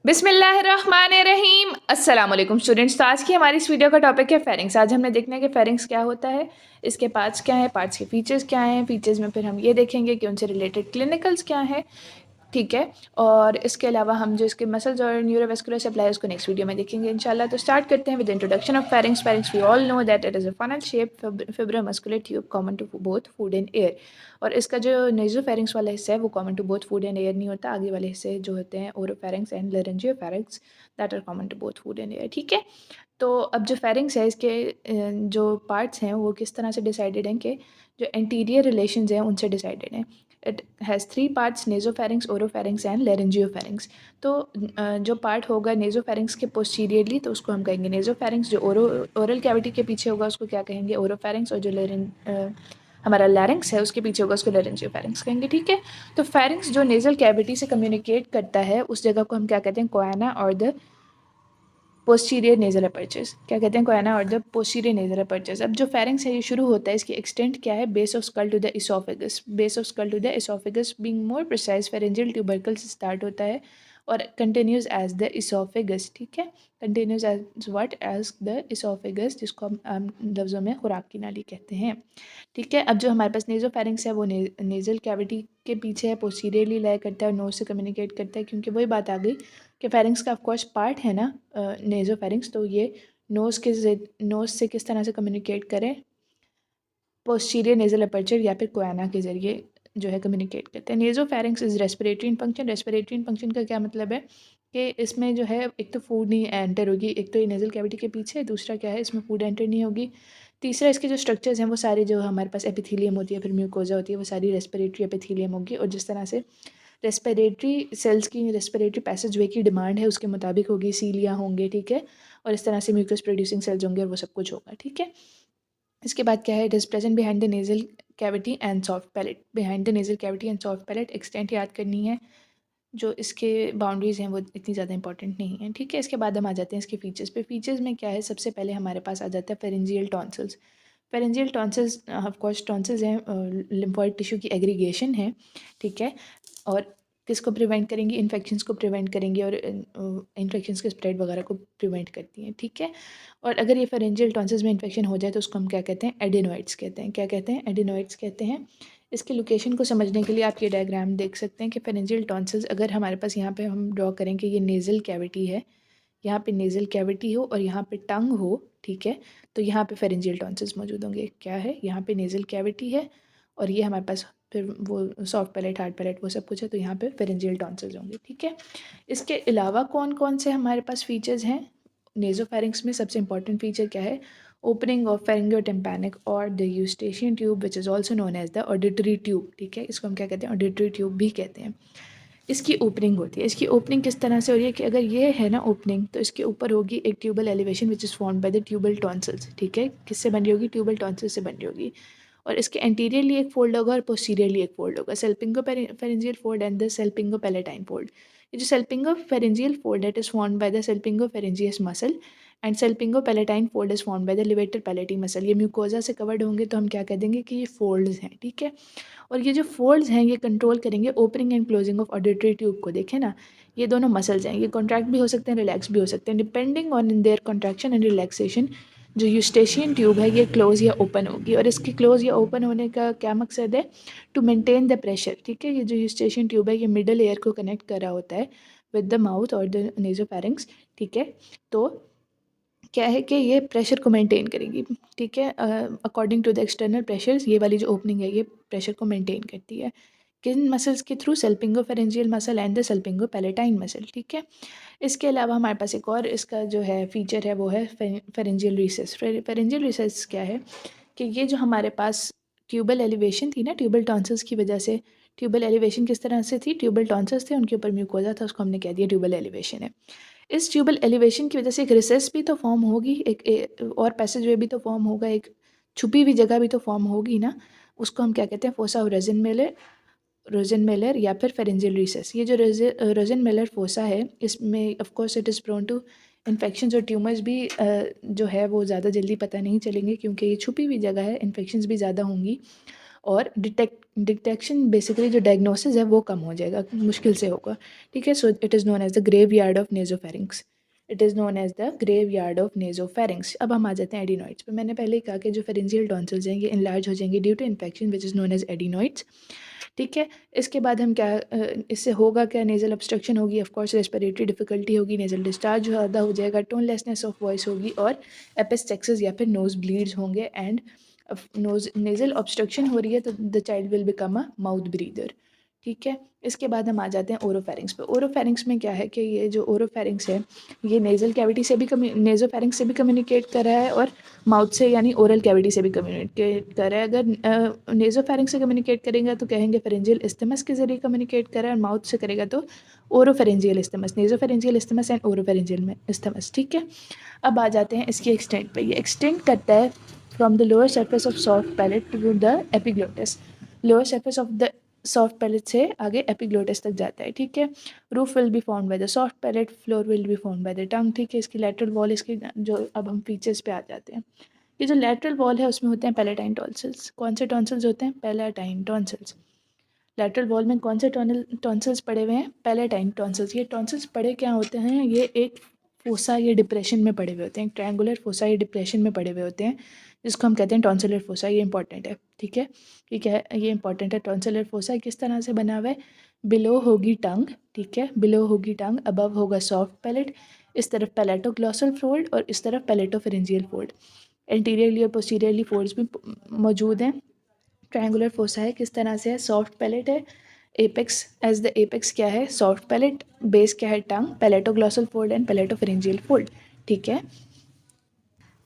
बिस्मिल्लाहिर्रहमानिर्रहीम। अस्सलाम वालेकुम स्टूडेंट्स। तो आज की हमारी इस वीडियो का टॉपिक है फेरिंग्स। आज हमने देखना है कि फेरिंग्स क्या होता है, इसके पार्ट्स क्या हैं, पार्ट्स के फीचर्स क्या हैं, फीचर्स में फिर हम ये देखेंगे कि उनसे रिलेटेड क्लिनिकल्स क्या हैं, ठीक है। और इसके अलावा हम जो इसके मसल्स और न्यूरोवेस्कुलर सप्लाई उसको नेक्स्ट वीडियो में देखेंगे इंशाल्लाह। तो स्टार्ट करते हैं with introduction of pharynx. Pharynx we all know that it is a funnel shape fibromuscular tube common to both food and air. और इसका जो नेजोफेरिंग्स वाला हिस्सा है वो common to both food and air नहीं होता। आगे वाले हिस्से जो होते हैं oropharynx and laryngopharynx that are common to both food and air, ठीक है। तो अब जो फेरिंग्स है इसके जो पार्ट्स हैं वो किस तरह से डिसाइडेड हैं कि जो एंटीरियर रिलेशंस हैं उनसे डिसाइडेड हैं। It has three parts: nasopharynx, oropharynx and laryngopharynx. तो जो पार्ट होगा नेजोफेरिंग्स के पोस्टीरियरली तो उसको हम कहेंगे नेजोफेरिंग्स। जो ओरल कैविटी के पीछे होगा उसको क्या कहेंगे, ओरोफेरिंग्स। और जो हमारा लैरिंक्स है उसके पीछे होगा उसको लेरेंजियोफेरिंग्स कहेंगे, ठीक है। तो फेरिंग्स जो नेजल कैविटी से कम्युनिकेट करता है उस जगह को हम क्या कहते हैं, कोआना और द पोस्टीरियर नेजल अपर्चर्स। क्या कहते हैं, कोआना और द पोस्टीरियर नेजल अपर्चर्स। अब जो फेरिंग्स है ये शुरू होता है, इसकी एक्सटेंट क्या है, base of skull to the oesophagus. Base of skull to the oesophagus being more precise pharyngeal tubercle से स्टार्ट होता है और कंटिन्यूज एज द इसोफेगस, ठीक है। Continues as what, as the oesophagus, जिसको हम आम लफ्ज़ों में खुराक की नाली कहते हैं, ठीक है। अब जो हमारे पास नेजोफेरिंग्स है वो नेजल कैविटी के पीछे है, पोस्टीरियरली लाई करता है और नोज से कम्युनिकेट करता है, क्योंकि वही बात आ गई कि फेरिंग्स का ऑफकोर्स पार्ट है ना नेजोफेरिंग्स। तो ये नोज से किस तरह से कम्युनिकेट करें, पोस्टीरियर नेजल अपर्चर या फिर कोआना के ज़रिए जो है कम्युनिकेट करते हैं। Nasopharynx is respiratory in function. Respiratory in function का क्या मतलब है कि इसमें जो है एक तो फूड नहीं एंटर होगी, एक तो ये नेजल कैविटी के पीछे, दूसरा क्या है इसमें फूड एंटर नहीं होगी, तीसरा इसके जो स्ट्रक्चर्स हैं वो सारे जो हमारे पास एपिथीलियम होती है फिर म्यूकोजा होती है वो सारी रेस्पिरेटरी एपिथीलियम होगी। और जिस तरह से रेस्पिरेटरी सेल्स की रेस्पिरेटरी पैसेज वे की डिमांड है उसके मुताबिक होगी, सीलिया होंगे, ठीक है। और इस तरह से म्यूकस प्रोड्यूसिंग सेल्स होंगे और वो सब कुछ होगा, ठीक है। इसके बाद क्या है, it is present behind the nasal cavity and soft palate. Behind the nasal cavity and soft palate extent याद करनी है, जो इसके बाउंड्रीज़ हैं वो इतनी ज़्यादा इंपॉर्टेंट नहीं है, ठीक है। इसके बाद हम आ जाते हैं इसके फीचर्स पे। फीचर्स में क्या है, सबसे पहले हमारे पास आ जाता है pharyngeal tonsils. Pharyngeal tonsils of course tonsils हैं, लिम्फोइड टिश्यू की एग्रीगेशन है, ठीक है। और किसको प्रिवेंट करेंगी, इन्फेक्शंस को प्रिवेंट करेंगी और इन्फेक्शंस के स्प्रेड वगैरह को प्रिवेंट करती हैं, ठीक है। और अगर ये फेरेंजियल टॉन्सिल्स में इन्फेक्शन हो जाए तो उसको हम क्या कहते हैं, एडिनोइड्स कहते हैं। क्या कहते हैं, एडिनोइड्स कहते हैं। इसकी लोकेशन को समझने के लिए आप ये डायग्राम देख सकते हैं कि फेरेंजियल टॉन्सिल्स अगर हमारे पास यहाँ पे हम ड्रॉ करें कि ये नेज़ल कैविटी है, यहाँ पे नेज़ल कैविटी हो और यहाँ पे टंग हो, ठीक है। तो यहाँ पे फेरेंजियल टॉन्सिल्स मौजूद होंगे। क्या है, यहाँ पे नेज़ल कैविटी है और ये हमारे पास फिर वो सॉफ्ट पैलेट, हार्ड पैलेट, वो सब कुछ है, तो यहाँ पे फेरेंजियल टॉन्सिल्स होंगे, ठीक है। इसके अलावा कौन कौन से हमारे पास फीचर्स हैं नेज़ोफेरिंग्स में, सबसे इंपॉर्टेंट फीचर क्या है, ओपनिंग ऑफ फेरिंगोटाइम्पैनिक और the Eustachian tube which is also known as the auditory tube, ठीक है। इसको हम क्या कहते हैं, ऑडिटरी ट्यूब भी कहते हैं। इसकी ओपनिंग होती है। इसकी ओपनिंग किस तरह से हो रही है कि अगर ये है ना ओपनिंग, तो इसके ऊपर होगी एक tubal elevation which is formed by the tubal tonsils, ठीक है। किससे बन रही होगी, ट्यूबल टॉन्सिल्स से बन रही होगी। और इसके एंटीरियरली एक फोल्ड होगा और पोस्टीरियरली एक फोल्ड होगा, salpingopharyngeal fold and the salpingopalatine fold. ये जो salpingopharyngeal fold it is formed by the salpingopharyngeus muscle and salpingopalatine fold is formed by the levator palati muscle. ये mucosa से covered होंगे तो हम क्या कह देंगे कि ये फोल्ड्स हैं, ठीक है। और ये जो फोल्ड्स हैं ये कंट्रोल करेंगे opening and closing of auditory tube को। देखें ना, ये दोनों मसल्स हैं, ये कॉन्ट्रैक्ट भी हो सकते हैं, रिलैक्स भी हो सकते हैं, depending on in their contraction and relaxation. जो यूस्टेशियन ट्यूब है ये क्लोज या ओपन होगी और इसके क्लोज या ओपन होने का क्या मकसद है, टू मेंटेन द प्रेशर, ठीक है। ये जो यूस्टेशियन ट्यूब है ये मिडल एयर को कनेक्ट कर रहा होता है विद द माउथ और द नेजोफेरिंग्स, ठीक है। तो क्या है कि ये प्रेशर को मेंटेन करेगी, ठीक है। According to the external pressures ये वाली जो ओपनिंग है ये प्रेशर को मेंटेन करती है। किन मसल्स के through, salpingopharyngeal muscle and the salpingopalatine muscle, ठीक है। इसके अलावा हमारे पास एक और इसका जो है फीचर है वो है फेरेंजियल रिसेस। फेरेंजियल रिसेस क्या है कि ये जो हमारे पास ट्यूबल एलिवेशन थी ना, ट्यूबल टॉन्सिल्स की वजह से, ट्यूबल एलिवेशन किस तरह से थी, ट्यूबल टॉन्सिल्स थे उनके ऊपर म्यूकोजा था, उसको हमने कह दिया ट्यूबल एलिवेशन है। इस ट्यूबल एलिवेशन की वजह से एक रिसेस भी तो फॉर्म होगी, और पैसेज वे भी तो फॉर्म होगा, एक छुपी हुई जगह भी तो फॉर्म होगी ना, उसको हम क्या कहते हैं, फोसा रोजेनमेलर या फिर फेरेंजियल रिसेस। ये जो रोजेनमेलर फोसा है इसमें of course it is prone to infections और ट्यूमर्स भी जो है वो ज़्यादा जल्दी पता नहीं चलेंगे क्योंकि ये छुपी हुई जगह है, इन्फेक्शंस भी ज़्यादा होंगी और डिटेक्शन बेसिकली जो डायग्नोसिस है वो कम हो जाएगा, मुश्किल से होगा, ठीक है। So it is known as the graveyard of nasopharynx, it is known as the graveyard of nasopharynx. अब हम आ जाते हैं एडिनॉइड्स पे। मैंने पहले ही कहा कि जो फेरेंजियल टॉन्सिल्स हैं ये इनलार्ज हो जाएंगे due to infection which is known as adenoids, ठीक है। इसके बाद हम क्या इससे होगा क्या, नेज़ल ऑब्स्ट्रक्शन होगी, ऑफकोर्स रेस्पिरेटरी डिफिकल्टी होगी, नेज़ल डिस्चार्ज ज़्यादा हो जाएगा, टोनलेसनेस ऑफ वॉइस होगी और एपिस्टेक्सिस या फिर नोज ब्लीड्स होंगे एंड नोज नेज़ल ऑब्स्ट्रक्शन हो रही है तो the child will become a mouth breather, ठीक है। इसके बाद हम आ जाते हैं ओरोफेरिंग्स पे। ओरोफेरिंग्स में क्या है कि ये जो ओरोफेरिंग्स है ये नेज़ल कैविटी से भी नेज़ोफेरिंग्स से भी कम्युनिकेट कर रहा है और माउथ से यानी ओरल कैविटी से भी कम्युनिकेट कर रहा है। अगर नेज़ोफेरिंग्स से कम्युनिकेट करेंगे तो कहेंगे फेरेंजियल इस्टमस के जरिए कम्युनिकेट कर रहा है, और माउथ से करेगा तो oropharyngeal isthmus, nasopharyngeal isthmus and oropharyngeal isthmus, ठीक है। अब आ जाते हैं इसकी एक्सटेंट पे। ये एक्सटेंड करता है from the lower surface of soft palate to the epiglottis, lower surface of the soft palate से आगे एपिग्लोटिस तक जाता है, ठीक है। Roof will be found by the soft palate, floor will be found by the tongue, ठीक है। इसकी लेटरल वॉल, इसकी जो अब हम फीचर्स पे आ जाते हैं। ये जो लेटरल वॉल है उसमें होते हैं पैलेटाइन टॉन्सिल्स। कौन से टॉन्सिल्स होते हैं? Palatine tonsils. लेटरल वॉल में कौन से टॉन्सिल्स पड़े हुए हैं? Palatine tonsils. ये टॉन्सिल्स पड़े क्या होते हैं? ये एक फोसा या डिप्रेशन में पड़े हुए होते हैं, ट्रायंगुलर फोसा या डिप्रेशन में पड़े हुए होते हैं, जिसको हम कहते हैं टॉन्सिलर फोसा। ये इंपॉर्टेंट है, ठीक है। ठीक है, ये इंपॉर्टेंट है। टॉन्सिलर फोसा किस तरह से बना हुआ है? बिलो होगी टंग, ठीक है, बिलो होगी टंग, अबव होगा सॉफ्ट पैलेट, इस तरफ पैलेटोग्लॉसल फोल्ड और इस तरफ पैलेटोफेरेंजियल फोल्ड। एंटीरियरली और पोस्टीरियरली फोल्ड्स भी मौजूद हैं। ट्रायंगुलर फोसा है किस तरह से है? सॉफ्ट पैलेट है, एपेक्स एज द एपेक्स क्या है? सॉफ्ट पैलेट, बेस क्या है? टंग, पैलेटोग्लॉसल फोल्ड एंड पैलेटोफेरेंजियल फोल्ड, ठीक है।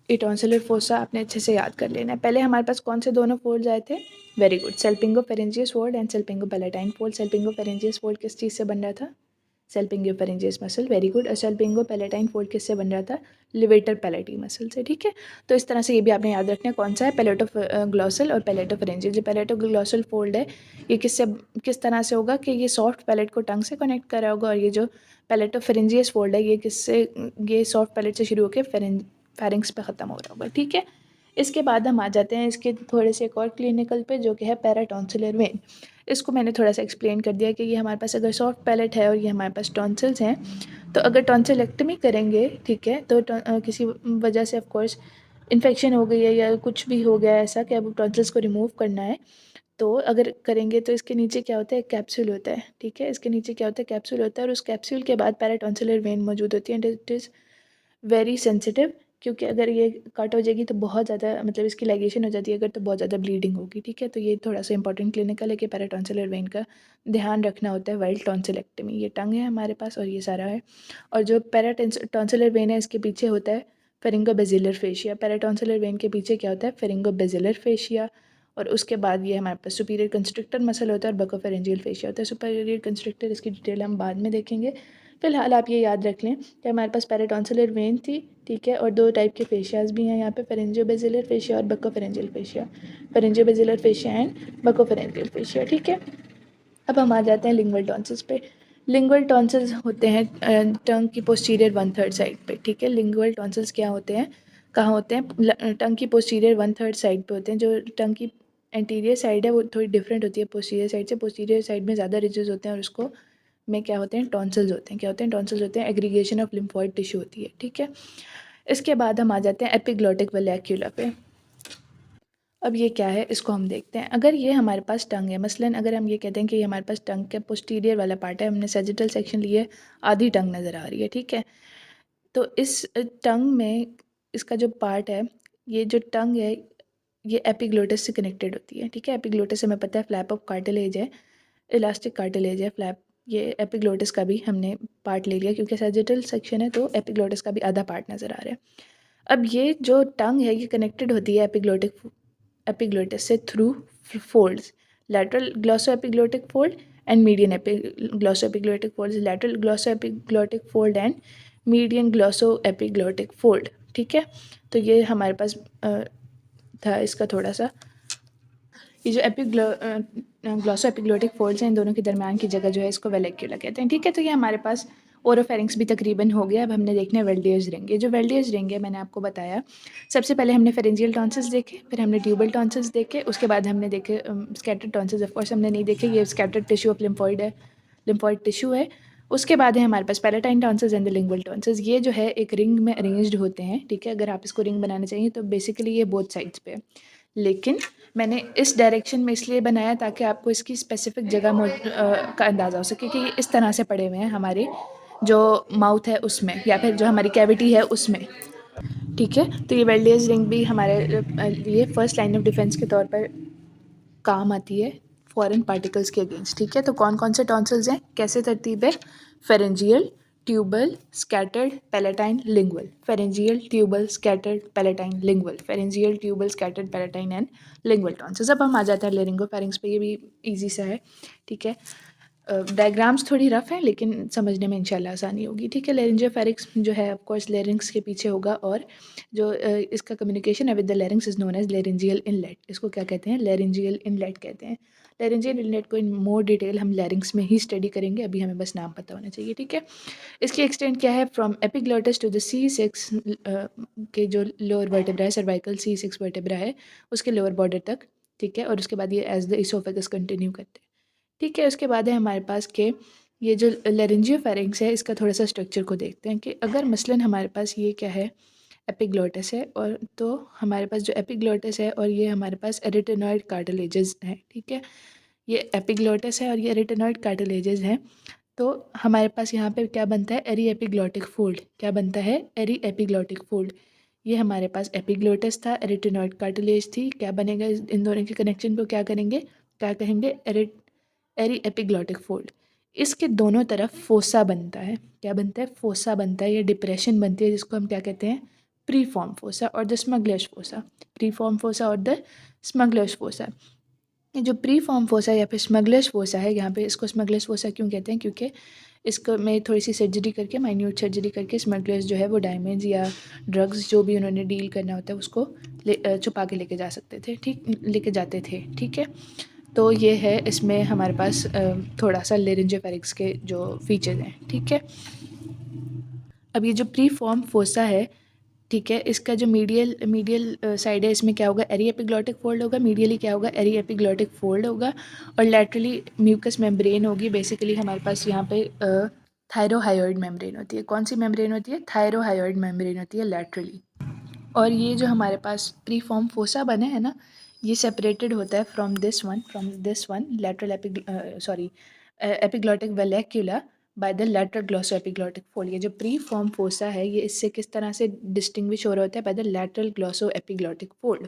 ये टॉन्सिलर फोसा आपने अच्छे से याद कर लेना है। पहले हमारे पास कौन से दोनों फोल्ड्स आए थे? Very good, salpingopharyngeus fold and salpingopalatine fold. Salpingopharyngeus fold किस चीज़ से बन रहा था? Salpingopharyngeus muscle, very good. और सेल्पिंगो पैलेटाइन फोल्ड किससे बन रहा था? लिवेटर पैलेटी मसल से, ठीक है। तो इस तरह से ये भी आपने याद रखना है कौन सा है, पैलेटो ग्लॉसल और पैलेटो फेरेंजियल। जो पैलेटो ग्लॉसल फोल्ड है ये किस तरह से होगा कि ये सॉफ्ट पैलेट को टंग से कनेक्ट करा होगा, और ये जो पैलेटो फेरेंजियस फोल्ड है ये किससे, ये सॉफ्ट पैलेट से शुरू होकर फेरिंग्स पे ख़त्म हो रहा होगा, ठीक है। इसके बाद हम आ जाते हैं इसके थोड़े से एक और क्लिनिकल पे, जो कि है पैराटॉन्सिलर वेन। इसको मैंने थोड़ा सा एक्सप्लेन कर दिया कि ये हमारे पास अगर सॉफ्ट पैलेट है और ये हमारे पास टॉन्सिल्स हैं, तो अगर टॉन्सिलेक्टमी करेंगे, ठीक है, तो किसी वजह से ऑफकोर्स इन्फेक्शन हो गई है या कुछ भी हो गया है ऐसा कि अब टॉन्सिल्स को रिमूव करना है, तो अगर करेंगे तो इसके नीचे क्या होता है? एक कैप्सूल होता है, ठीक है। इसके नीचे क्या होता है? कैप्सूल होता है, और उस कैप्सूल के बाद पैराटॉन्सिलर वेन मौजूद होती है and it is very sensitive, क्योंकि अगर ये कट हो जाएगी तो बहुत ज़्यादा, मतलब इसकी लाइगेशन हो जाती है अगर, तो बहुत ज़्यादा ब्लीडिंग होगी, ठीक है। तो ये थोड़ा सा इंपॉर्टेंट क्लिनिकल है कि पैराटॉन्सिलर वेन का ध्यान रखना होता है वाइल्ड टॉन्सिलेक्टमी। ये टंग है हमारे पास और ये सारा है, और जो पैराटॉन्सिलर वेन है इसके पीछे होता है फेरिंगोबेजिलर फेशिया। पैराटॉन्सिलर वेन के पीछे क्या होता है? फेरिंगोबेजिलर फेशिया। और उसके बाद ये हमारे पास सुपीरियर कंस्ट्रक्टर मसल होता है और बकोफेरेंजियल फेशिया होता है। सुपीरियर कंस्ट्रक्टर इसकी डिटेल हम बाद में देखेंगे। फिलहाल आप ये याद रख लें कि हमारे पास पैराटॉन्सिलर वेन थी, ठीक है, और दो टाइप के फेशियाज भी हैं यहाँ पे, फेरेंजियोबेजिलर फेशिया और buccopharyngeal fascia. Pharyngobasilar fascia and buccopharyngeal fascia, ठीक है। अब हम आ जाते हैं लिंगुअल टॉन्सिल्स पे। लिंगुअल टॉन्सिल्स होते हैं टंग की पोस्टीरियर 1/3 साइड पे, ठीक है। लिंगुअल टॉन्सिल्स क्या होते हैं, कहाँ होते हैं? टंग की पोस्टीरियर 1/3 साइड पे होते हैं। जो टंग की एंटीरियर साइड है वो थोड़ी डिफरेंट होती है पोस्टीरियर साइड से। पोस्टीरियर साइड में ज़्यादा रिजेस होते हैं और उसको में क्या होते हैं? टॉन्सिल्स होते हैं। क्या होते हैं? टॉन्सिल्स होते हैं। एग्रीगेशन ऑफ लिम्फॉइड टिश्यू होती है, ठीक है। इसके बाद हम आ जाते हैं एपिग्लोटिक वैल्यूला पे। अब ये क्या है इसको हम देखते हैं। अगर ये हमारे पास टंग है, मसलन अगर हम ये कहते हैं कि ये हमारे पास टंग का पोस्टीरियर वाला पार्ट है, हमने सैजिटल सेक्शन लिए, आधी टंग नज़र आ रही है, ठीक है। तो इस टंग में इसका जो पार्ट है, ये जो टंग है ये एपिग्लोटिस से कनेक्टेड होती है, ठीक है। एपिग्लोटिस हमें पता है फ्लैप ऑफ कार्टिलेज है, इलास्टिक कार्टिलेज है फ्लैप। ये एपिग्लोटिस का भी हमने पार्ट ले लिया क्योंकि सैजिटल सेक्शन है, तो एपिग्लोटिस का भी आधा पार्ट नज़र आ रहा है। अब ये जो टंग है ये कनेक्टेड होती है एपिग्लोटिस से through folds, lateral glossoepiglottic fold and median glossoepiglottic folds, lateral glossoepiglottic fold and median glossoepiglottic fold, ठीक है। तो ये हमारे पास था इसका थोड़ा सा, ये जो ग्लॉसोएपिग्लोटिक फोल्ड्स हैं इन दोनों के दरमियान की जगह जो है इसको वेलिक्यूला कहते हैं, ठीक है। तो ये हमारे पास ओरोफेरिंक्स भी तकरीबन हो गया। अब हमने देखना है वेल्डियर्स रिंग। ये जो वेल्डियर्स रिंग है मैंने आपको बताया, सबसे पहले हमने फेरेंजियल टॉन्सिल्स देखे, फिर हमने ट्यूबल टॉन्सिल्स देखे, उसके बाद हमने देखे स्कैटर्ड टॉन्सिल्स। ऑफ कोर्स हमने नहीं देखे, ये स्कैटर्ड टिश्यू ऑफ लिम्फॉइड है, लिम्फॉइड टिश्यू है। उसके बाद है हमारे पास palatine tonsils and the lingual tonsils. ये जो है एक रिंग में अरेंज्ड होते हैं, ठीक है। अगर आप इसको रिंग बनाना चाहिए तो बेसिकली ये बोथ साइड्स पे है, लेकिन मैंने इस डायरेक्शन में इसलिए बनाया ताकि आपको इसकी स्पेसिफिक जगह का अंदाज़ा हो सके कि ये इस तरह से पड़े हुए हैं हमारे जो माउथ है उसमें, या फिर जो हमारी कैविटी है उसमें, ठीक है। तो ये वेल्डियर्स रिंग भी हमारे लिए फर्स्ट लाइन ऑफ डिफेंस के तौर पर काम आती है फॉरेन पार्टिकल्स के अगेंस्ट, ठीक है। तो कौन कौन से टॉन्सिल्स हैं, कैसे तरतीब है? Pharyngeal, tubal, scattered, palatine, lingual. Pharyngeal, tubal, scattered, palatine, lingual. Pharyngeal, tubal, scattered, palatine and lingual tonsils. अब हम आ जाते हैं लेरिंगोफेरिंक्स पे। ये भी ईजी सा है, ठीक है। डायग्राम्स थोड़ी रफ हैं लेकिन समझने में इंशाल्लाह आसानी होगी, ठीक है। लेरिंजियोफेरिक्स जो है ऑफ कोर्स लेरिंग्स के पीछे होगा, और जो इसका कम्युनिकेशन है with the larynx is known as laryngeal inlet. इसको क्या कहते हैं? लेरिंजियल इनलेट कहते हैं। लेरिंजियल इनलेट को इन मोर डिटेल हम लेरिंग्स में ही स्टडी करेंगे, अभी हमें बस नाम पता होना चाहिए, ठीक है। इसकी एक्सटेंट क्या है? From epiglottis to the C6 के जो लोअर वर्टेब्रा है, सर्वाइकल C6 वर्टेब्रा है, उसके लोअर बॉर्डर तक, ठीक है। और उसके बाद ये एज द इसोफेगस कंटिन्यू करते हैं, ठीक है। उसके बाद है हमारे पास के ये जो लेरिंजियोफेरिंक्स है, इसका थोड़ा सा स्ट्रक्चर को देखते हैं कि अगर मसलन हमारे पास ये क्या है, एपिग्लोटिस है, और तो हमारे पास जो एपिग्लोटिस है और ये हमारे पास एरिटेनॉइड कार्टिलेजेस हैं, ठीक है। ये एपिग्लोटिस है और ये एरिटेनॉइड कार्टिलेजेस हैं। तो हमारे पास यहाँ पे क्या बनता है? एरी एपिग्लोटिक फोल्ड। क्या बनता है? एरी एपिग्लोटिक फोल्ड। ये हमारे पास एपिग्लोटिस था, एरिटेनॉइड कार्टिलेज थी। क्या बनेगा? इन दोनों के कनेक्शन को क्या करेंगे, क्या कहेंगे? एरी एपिग्लोटिक फोल्ड। इसके दोनों तरफ फोसा बनता है। क्या बनता है? फोसा बनता है, या डिप्रेशन बनती है, जिसको हम क्या कहते हैं? प्री फॉर्म फोसा और the smugglers fossa. Pre form fossa और द स्मगलर्स फोसा। ये जो प्री फॉर्म फोसा या फिर स्मगलर्स फोसा है, यहाँ पे इसको स्मगलर्स फोसा क्यों कहते हैं? क्योंकि इसको में थोड़ी सी सर्जरी करके, माइन्यूट सर्जरी करके, स्मगलर्स जो है वो डायमंड्स या ड्रग्स जो भी उन्होंने डील करना होता है उसको छुपा के लेके जा सकते थे, ठीक, लेके जाते थे, ठीक है। तो ये है इसमें हमारे पास थोड़ा सा लेरिंजियोफेरिक्स के जो फीचर्स हैं, ठीक है। अब ये जो प्री फॉर्म फोसा है, ठीक है, इसका जो मीडियल मीडियल साइड है, इसमें क्या होगा? एरी एपिग्लोटिक फोल्ड होगा। मीडियली क्या होगा? एरी एपिग्लोटिक फोल्ड होगा। और लैटरली म्यूकस मेम्ब्रेन होगी। बेसिकली हमारे पास यहाँ पे थायरोहायोइड मेम्ब्रेन होती है। कौन सी मेम्ब्रेन होती है? थायरोहायोइड मेम्ब्रेन होती है लैटरली। और ये जो हमारे पास प्री फॉर्म फोसा बने हैं ना, ये सेपरेटेड होता है from this one lateral sorry epiglottic vallecula by the lateral glossoepiglottic fold. ये जो प्री फॉर्म फोसा है, ये इससे किस तरह से डिस्टिंग्विश हो रहा होता है? By the lateral glossoepiglottic fold,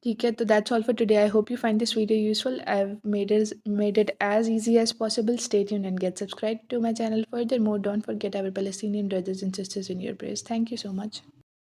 ठीक है। तो that's all for today. I hope you find this video useful. I have made it as easy as possible. Stay tuned and get subscribed to my channel. Furthermore, don't forget our Palestinian brothers and sisters in your prayers. Thank you so much.